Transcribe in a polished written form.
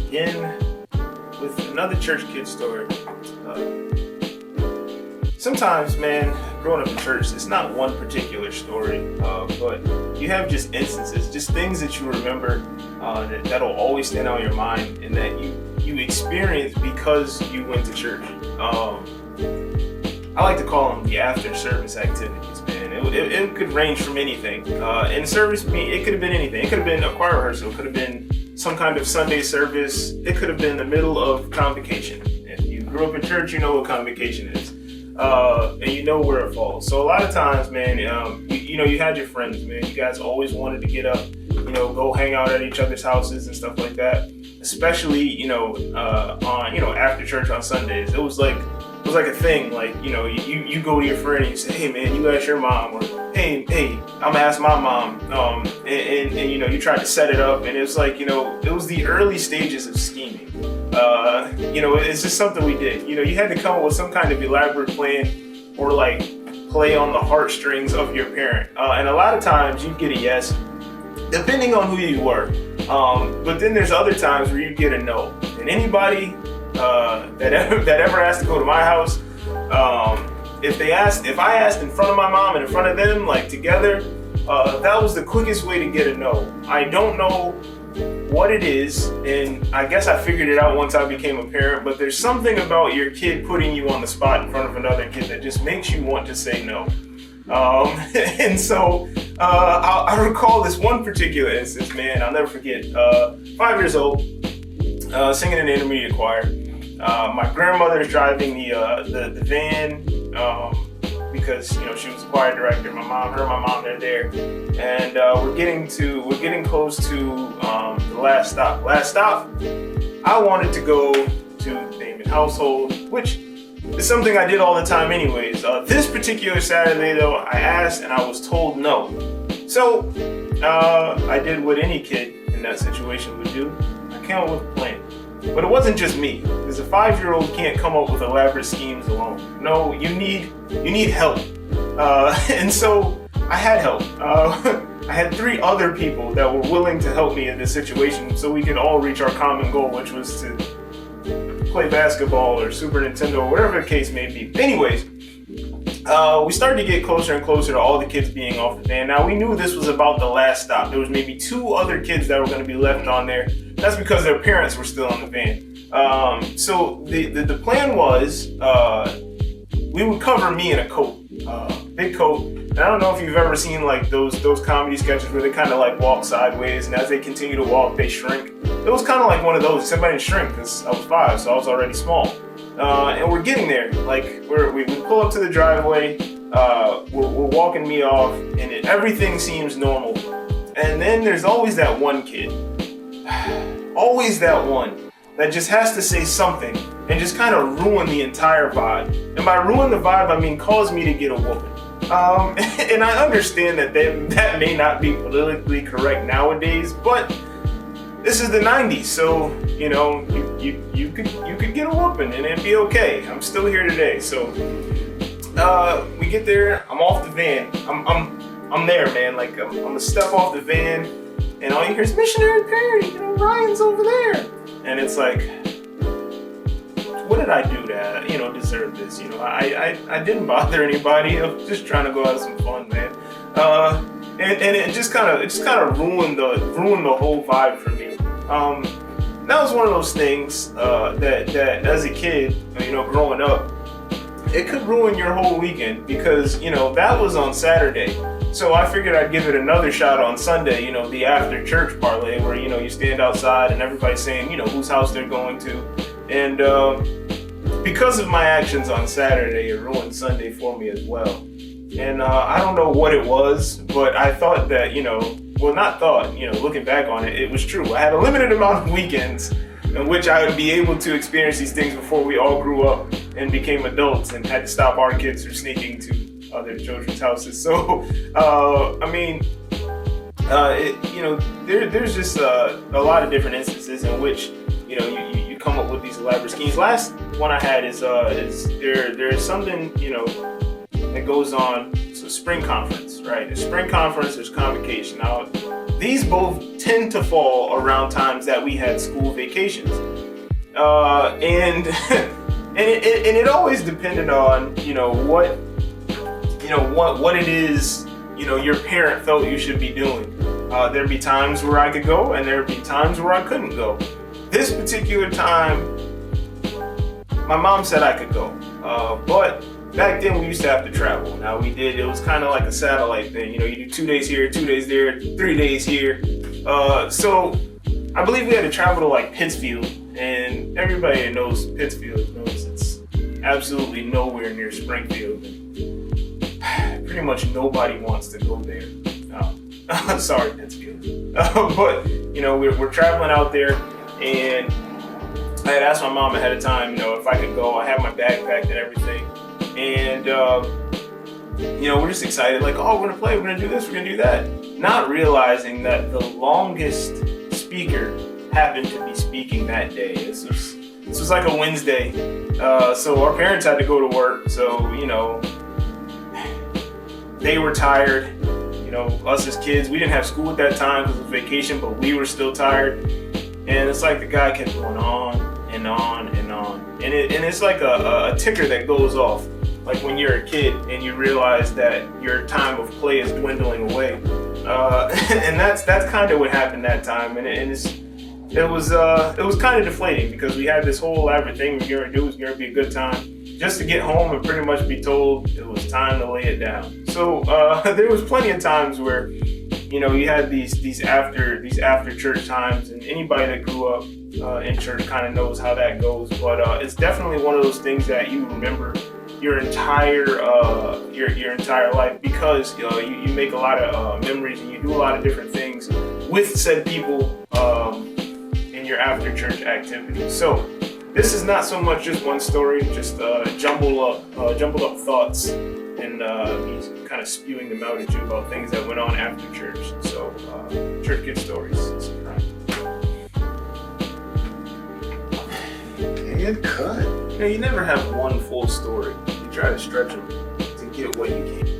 again with another church kid story. Sometimes, man, growing up in church, it's not one particular story, but you have just instances, just things that you remember that'll always stand out in your mind and that you experienced because you went to church. I like to call them the after service activities, man. It could range from anything. In service, it could have been anything. It could have been a choir rehearsal. It could have been some kind of Sunday service. It could have been the middle of convocation. If you grew up in church, you know what convocation is. And you know where it falls. So a lot of times, man, you had your friends, man. You guys always wanted to get up, go hang out at each other's houses and stuff like that. Especially, on after church on Sundays. It was like a thing. Like, you go to your friend and you say, hey, man, you ask your mom, or hey, I'm gonna ask my mom. And you tried to set it up, and it's like, it was the early stages of scheming. It's just something we did. You had to come up with some kind of elaborate plan or like play on the heartstrings of your parent. And a lot of times you'd get a yes, depending on who you were. But then there's other times where you get a no. And anybody that ever asked to go to my house, if I asked in front of my mom and in front of them, like together, that was the quickest way to get a no. I don't know what it is, and I guess I figured it out once I became a parent, but there's something about your kid putting you on the spot in front of another kid that just makes you want to say no. And so I recall this one particular instance, man. I'll never forget. 5 years old, singing in the intermediate choir. My grandmother is driving the van because she was the choir director. My mom, they're there, and we're getting close to the last stop. Last stop, I wanted to go to Damon Household, which is something I did all the time anyways. This particular Saturday though, I asked and I was told no. So I did what any kid in that situation would do. I came up with a plan. But it wasn't just me, because a 5-year-old can't come up with elaborate schemes alone. No, you need help. And so I had help. I had 3 other people that were willing to help me in this situation so we could all reach our common goal, which was to play basketball or Super Nintendo or whatever the case may be. Anyways, we started to get closer and closer to all the kids being off the van. Now, we knew this was about the last stop. There was maybe 2 other kids that were going to be left on there. That's because their parents were still on the van. So the plan was we would cover me in a coat, big coat. And I don't know if you've ever seen like those comedy sketches where they kind of like walk sideways, and as they continue to walk, they shrink. It was kind of like one of those, except I didn't shrink because I was 5, so I was already small. And we're getting there. Like we pull up to the driveway, we're walking me off, and everything seems normal. And then there's always that one kid, always that one that just has to say something and just kind of ruin the entire vibe. And by ruin the vibe, I mean cause me to get a whooping. And I understand that may not be politically correct nowadays, but this is the 90s, so you could get a whooping and it'd be okay. I'm still here today. So we get there, I'm off the van. I'm there, man. Like I'm gonna step off the van, and all you hear is Missionary Perry, Ryan's over there. And it's like, what did I do to deserve this? I didn't bother anybody. I was just trying to go have some fun, man. And it just kind of ruined the whole vibe for me. That was one of those things that as a kid, growing up, it could ruin your whole weekend because that was on Saturday. So I figured I'd give it another shot on Sunday, the after church parlay where you stand outside and everybody's saying whose house they're going to, and because of my actions on Saturday, it ruined Sunday for me as well. And I don't know what it was, but I thought that, looking back on it, it was true. I had a limited amount of weekends in which I would be able to experience these things before we all grew up and became adults and had to stop our kids from sneaking to other children's houses. So, there's just a lot of different instances in which, you come up with these elaborate schemes. Last one I had is there's something, that goes on. So spring conference, right? There's spring conference, there's convocation. Now, these both tend to fall around times that we had school vacations. And and it always depended on, what it is, your parent felt you should be doing. There'd be times where I could go, and there'd be times where I couldn't go. This particular time, my mom said I could go, but back then we used to have to travel. Now it was kind of like a satellite thing. You do 2 days here, 2 days there, 3 days here. So I believe we had to travel to like Pittsfield, and everybody that knows Pittsfield knows it's absolutely nowhere near Springfield. Pretty much nobody wants to go there. Sorry, Pittsfield. But we're traveling out there, and I had asked my mom ahead of time, if I could go. I had my bag packed and everything, and we're just excited, like, oh, we're gonna play, we're gonna do this, we're gonna do that, not realizing that the longest speaker happened to be speaking that day. This was like a Wednesday, so our parents had to go to work, so they were tired. Us as kids, we didn't have school at that time because it was vacation, but we were still tired. And it's like the guy kept going on and on and on. And it's like a ticker that goes off, like when you're a kid and you realize that your time of play is dwindling away. And that's kind of what happened that time. And it was kind of deflating because we had this whole elaborate thing we were going to do. It was going to be a good time, just to get home and pretty much be told it was time to lay it down. So there was plenty of times where, you had these after church times, and anybody that grew up in church kind of knows how that goes. But it's definitely one of those things that you remember your entire life, because you make a lot of memories and you do a lot of different things with said people in your after church activities. So this is not so much just one story, just jumbled up thoughts, and me kind of spewing them out at you about things that went on after church. So, Church Kid Stories. And cut. You never have one full story. You try to stretch them to get what you can.